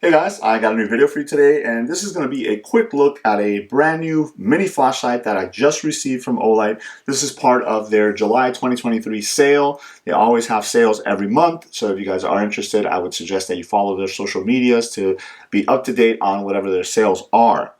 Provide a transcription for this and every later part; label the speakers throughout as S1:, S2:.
S1: Hey guys, I got a new video for you today, and this is going to be a quick look at a brand new mini flashlight that I just received from Olight. This is part of their July 2023 sale. They always have sales every month, so if you guys are interested, I would suggest that you follow their social medias to be up to date on whatever their sales are.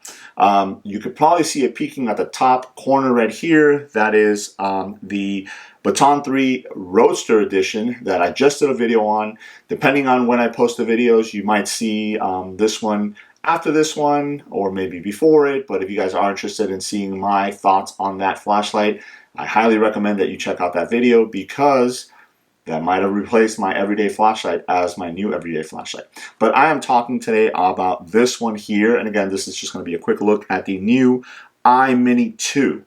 S1: You could probably see it peeking at the top corner right here. That is the Baton 3 Roadster Edition that I just did a video on. Depending on when I post the videos, you might see this one after this one or maybe before it. But if you guys are interested in seeing my thoughts on that flashlight, I highly recommend that you check out that video because that might have replaced my everyday flashlight as my new everyday flashlight. But I am talking today about this one here. And again, this is just going to be a quick look at the new iMini2.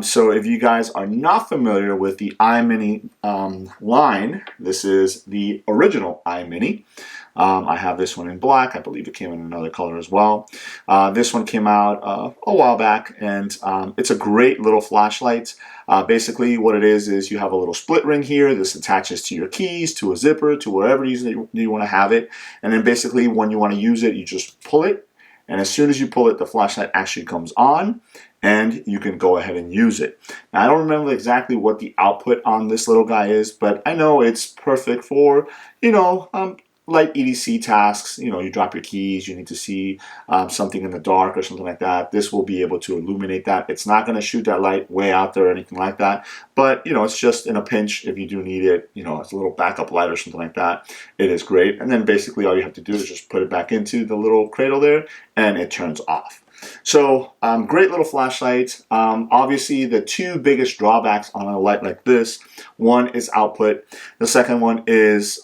S1: So if you guys are not familiar with the iMini line, this is the original iMini. I have this one in black. I believe it came in another color as well. This one came out a while back, and it's a great little flashlight. Basically what it is you have a little split ring here. This attaches to your keys, to a zipper, to wherever you want to have it. And then basically when you want to use it, you just pull it. And as soon as you pull it, the flashlight actually comes on and you can go ahead and use it. Now, I don't remember exactly what the output on this little guy is, but I know it's perfect for, light EDC tasks. You drop your keys, you need to see something in the dark or something like that. This will be able to illuminate that. It's not going to shoot that light way out there or anything like that, but it's just in a pinch if you do need it. It's a little backup light or something like that. It is great. And then basically all you have to do is just put it back into the little cradle there and it turns off. So great little flashlight. Obviously the two biggest drawbacks on a light like this, one is output. The second one is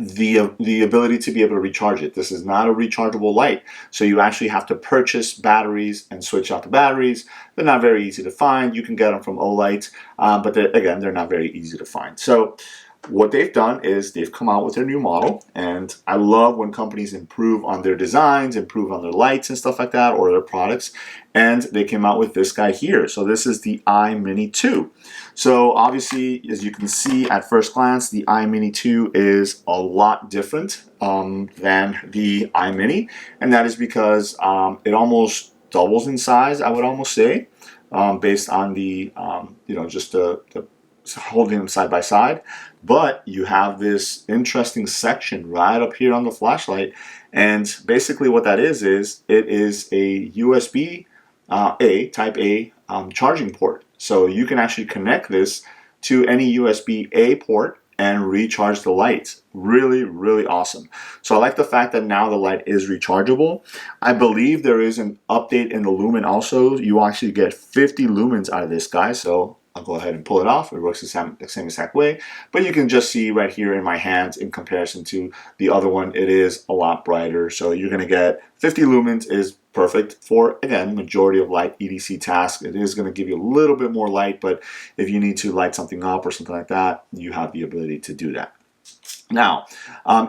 S1: the ability to be able to recharge it. This is not a rechargeable light, so you actually have to purchase batteries and switch out the batteries. They're not very easy to find. You can get them from Olight, but again, they're not very easy to find. So what they've done is they've come out with their new model, and I love when companies improve on their designs, improve on their lights and stuff like that, or their products, and they came out with this guy here. So this is the iMini2. So obviously, as you can see at first glance, the iMini2 is a lot different than the iMini, and that is because it almost doubles in size, I would almost say, based on the, just the holding them side by side. But you have this interesting section right up here on the flashlight, and basically what that is it is a USB A type A charging port. So you can actually connect this to any USB A port and recharge the light. Really, really awesome. So I like the fact that now the light is rechargeable. I believe there is an update in the lumen also. You actually get 50 lumens out of this guy. So I'll go ahead and pull it off. It works the same exact way. But you can just see right here in my hands in comparison to the other one, it is a lot brighter. So you're going to get 50 lumens is perfect for, again, majority of light EDC tasks. It is going to give you a little bit more light, but if you need to light something up or something like that, you have the ability to do that. Now,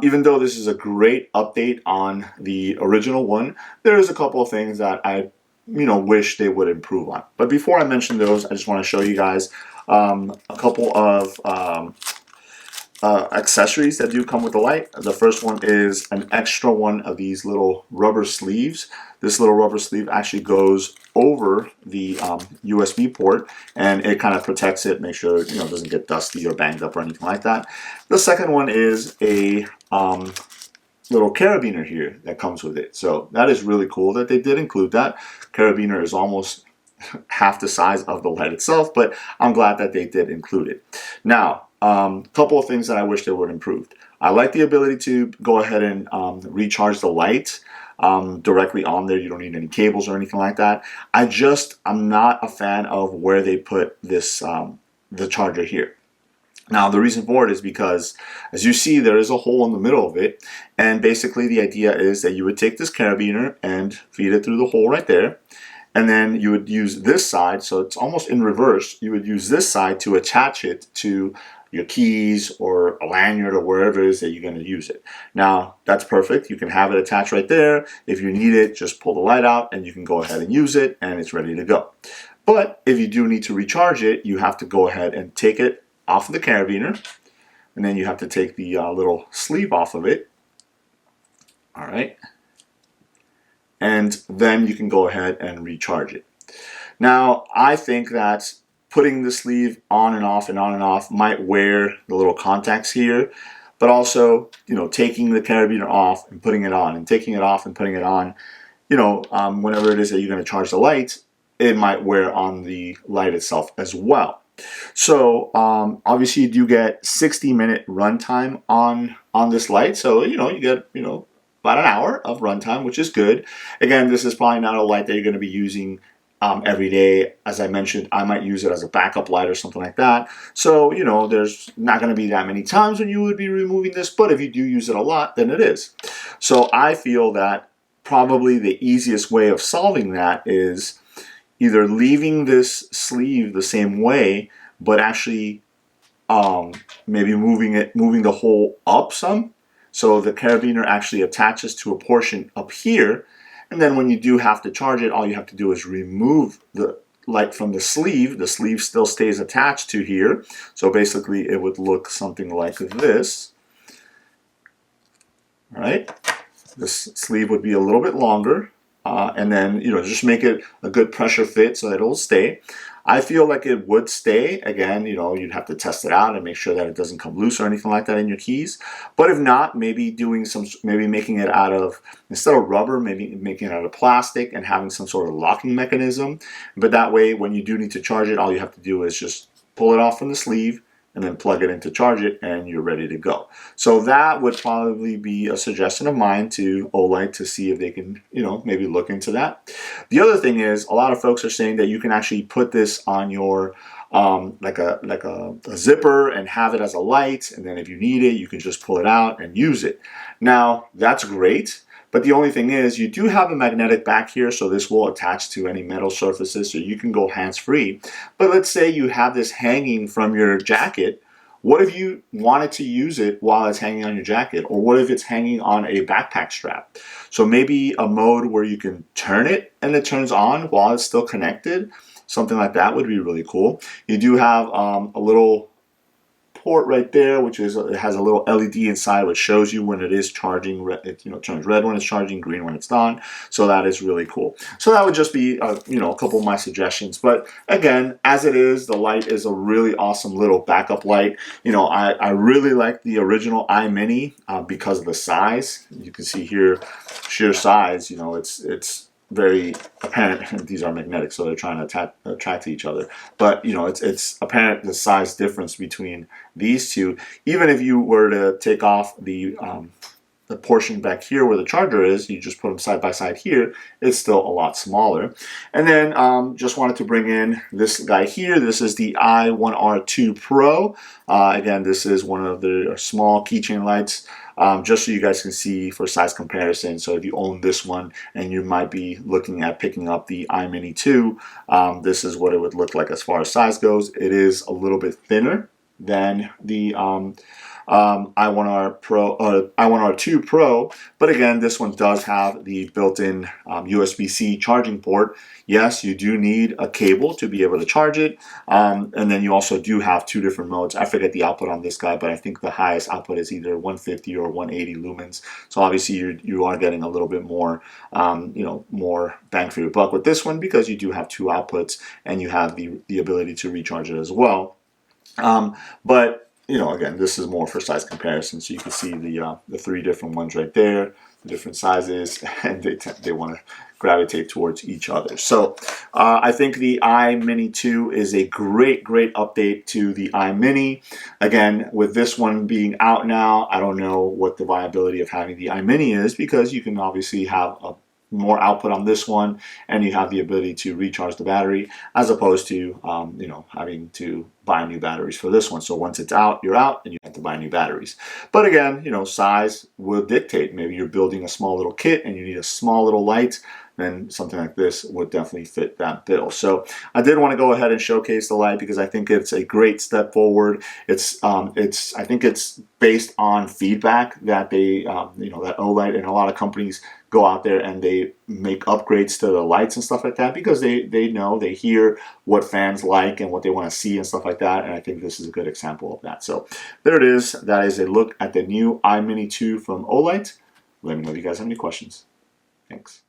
S1: even though this is a great update on the original one, there is a couple of things that I wish they would improve on. But before I mention those, I just want to show you guys a couple of accessories that do come with the light. The first one is an extra one of these little rubber sleeves. This little rubber sleeve actually goes over the USB port, and it kind of protects it, make sure it doesn't get dusty or banged up or anything like that. The second one is a little carabiner here that comes with it. So that is really cool that they did include that. Carabiner is almost half the size of the light itself, but I'm glad that they did include it. Now, a couple of things that I wish they would improve. I like the ability to go ahead and recharge the light directly on there. You don't need any cables or anything like that. I'm not a fan of where they put this the charger here. Now, the reason for it is because, as you see, there is a hole in the middle of it, and basically the idea is that you would take this carabiner and feed it through the hole right there, and then you would use this side, so it's almost in reverse, you would use this side to attach it to your keys or a lanyard or wherever it is that you're going to use it. Now, that's perfect. You can have it attached right there. If you need it, just pull the light out and you can go ahead and use it, and it's ready to go. But if you do need to recharge it, you have to go ahead and take it off of the carabiner, and then you have to take the little sleeve off of it, All right. And then you can go ahead and recharge it. Now, I think that putting the sleeve on and off and on and off might wear the little contacts here, but also, taking the carabiner off and putting it on and taking it off and putting it on, whenever it is that you're going to charge the light, it might wear on the light itself as well. So obviously you do get 60-minute runtime on this light. So, you get, about an hour of runtime, which is good. Again, this is probably not a light that you're going to be using every day. As I mentioned, I might use it as a backup light or something like that. So, there's not going to be that many times when you would be removing this, but if you do use it a lot, then it is. So I feel that probably the easiest way of solving that is either leaving this sleeve the same way, but actually maybe moving the hole up some, so the carabiner actually attaches to a portion up here, and then when you do have to charge it, all you have to do is remove the light from the sleeve. The sleeve still stays attached to here, so basically it would look something like this. All right, this sleeve would be a little bit longer. And then, just make it a good pressure fit so that it'll stay. I feel like it would stay. Again, you'd have to test it out and make sure that it doesn't come loose or anything like that in your keys. But if not, maybe making it out of, instead of rubber, maybe making it out of plastic and having some sort of locking mechanism. But that way, when you do need to charge it, all you have to do is just pull it off from the sleeve and then plug it in to charge it, and you're ready to go. So that would probably be a suggestion of mine to Olight to see if they can, maybe look into that. The other thing is, a lot of folks are saying that you can actually put this on your like a zipper and have it as a light, and then if you need it, you can just pull it out and use it. Now, that's great. But the only thing is, you do have a magnetic back here, so this will attach to any metal surfaces, so you can go hands-free. But let's say you have this hanging from your jacket. What if you wanted to use it while it's hanging on your jacket? Or what if it's hanging on a backpack strap? So maybe a mode where you can turn it and it turns on while it's still connected. Something like that would be really cool. You do have a little port right there, which is, it has a little LED inside which shows you when it is charging. It turns red when it's charging, green when it's on. So that is really cool. So that would just be a couple of my suggestions. But again, as it is, the light is a really awesome little backup light. I really like the original iMini because of the size. You can see here, sheer size. It's very apparent. These are magnetic, so they're trying to attract to each other. But it's apparent the size difference between these two. Even if you were to take off the portion back here where the charger is, you just put them side by side here, it's still a lot smaller. And then just wanted to bring in this guy here. This is the i1R2 Pro. Again, this is one of the small keychain lights. Just so you guys can see for size comparison. So if you own this one and you might be looking at picking up the iMini2, this is what it would look like as far as size goes. It is a little bit thinner than the i1R2 Pro, but again, this one does have the built-in USB-C charging port. Yes, you do need a cable to be able to charge it, and then you also do have two different modes. I forget the output on this guy, but I think the highest output is either 150 or 180 lumens. So obviously you are getting a little bit more, more bang for your buck with this one, because you do have two outputs and you have the ability to recharge it as well. But again, this is more for size comparison, so you can see the three different ones right there, the different sizes, and they want to gravitate towards each other. So I think the iMini2 is a great update to the iMini. Again, with this one being out now, I don't know what the viability of having the iMini is, because you can obviously have more output on this one, and you have the ability to recharge the battery, as opposed to having to buy new batteries for this one. So once it's out, you're out, and you have to buy new batteries. But again, size will dictate. Maybe you're building a small little kit and you need a small little light, then something like this would definitely fit that bill. So I did want to go ahead and showcase the light, because I think it's a great step forward. I think it's based on feedback that they that Olight and a lot of companies go out there and they make upgrades to the lights and stuff like that, because they hear what fans like and what they want to see and stuff like that. And I think this is a good example of that. So there it is. That is a look at the new iMini2 from Olight. Let me know if you guys have any questions. Thanks.